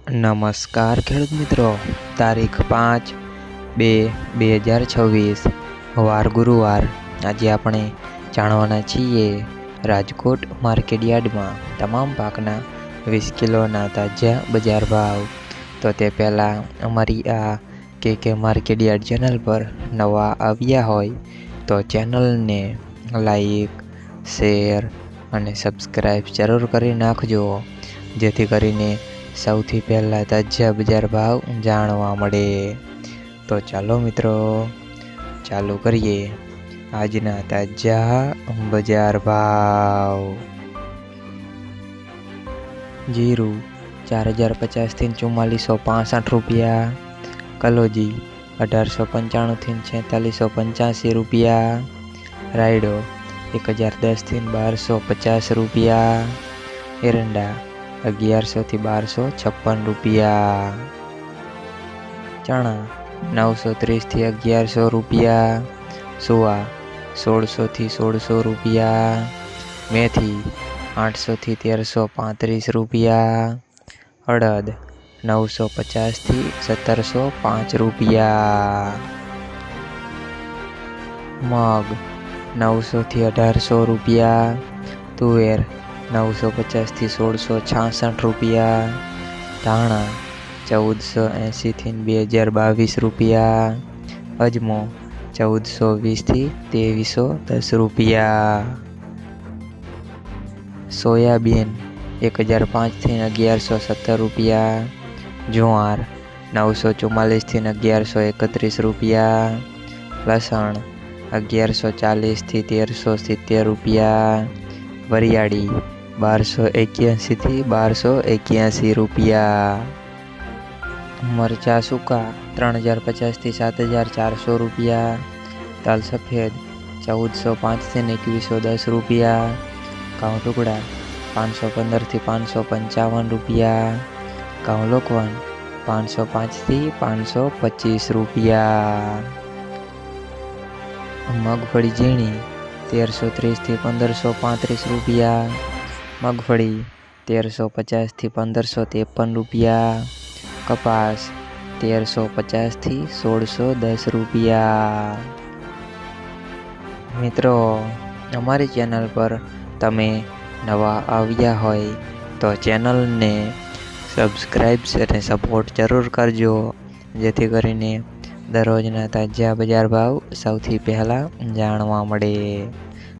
નમસ્કાર ખેડૂત મિત્રો, તારીખ 5/2/2026 વાર ગુરુવાર। આજે આપણે જાણવાના છીએ રાજકોટ માર્કેટયાર્ડમાં તમામ પાકના 20 કિલોના તાજા બજાર ભાવ। તો તે પહેલાં અમારી આ કે માર્કેટયાર્ડ ચેનલ પર નવા આવ્યા હોય તો ચેનલને લાઈક, શેર અને સબસ્ક્રાઈબ જરૂર કરી નાખજો, જેથી કરીને સૌથી પહેલાં તાજા બજાર ભાવ જાણવા મળે। તો ચાલો મિત્રો, ચાલુ કરીએ આજના તાજા બજાર ભાવ। જીરું 4050 થી 4465 રૂપિયા, કલોજી 1895 થી 4685 રૂપિયા, રાયડો 1010 થી 1250 રૂપિયા, એરંડા 1100 થી 1256 રૂપિયા, ચણા 930 થી 1100 રૂપિયા, સુવા 1600 થી 1600 રૂપિયા, મેથી 800 થી 1335 રૂપિયા, અડદ 950 થી 1705 રૂપિયા, મગ 900 થી 1800 રૂપિયા, તુવેર 950 થી 1666 રૂપિયા, ધાણા 1480 થી 2022 રૂપિયા, અજમો 1420 થી 2310 રૂપિયા, સોયાબીન 1005 થી 1117 રૂપિયા, જુવાર 944 થી 1131 રૂપિયા, લસણ 1140 થી 1370 રૂપિયા, વરિયાળી 1281 થી 1281 રૂપિયા, મરચાં સૂકા 3050 થી 7400 રૂપિયા, તલ સફેદ 1405 થી 2110 રૂપિયા, ઘઉં ટુકડા 515 થી 555 રૂપિયા, ઘઉં લોકવન 505 થી 525 રૂપિયા, મગફળી ઝીણી 1330 થી 1535 રૂપિયા, મગફળી 1350 થી 1553 રૂપિયા, કપાસ 1350 થી 1610 રૂપિયા। મિત્રો, અમારી ચેનલ પર તમે નવા આવ્યા હોય તો ચેનલને સબસ્ક્રાઈબ અને સપોર્ટ જરૂર કરજો, જેથી કરીને દરરોજના તાજા બજાર ભાવ સૌથી પહેલાં જાણવા મળે।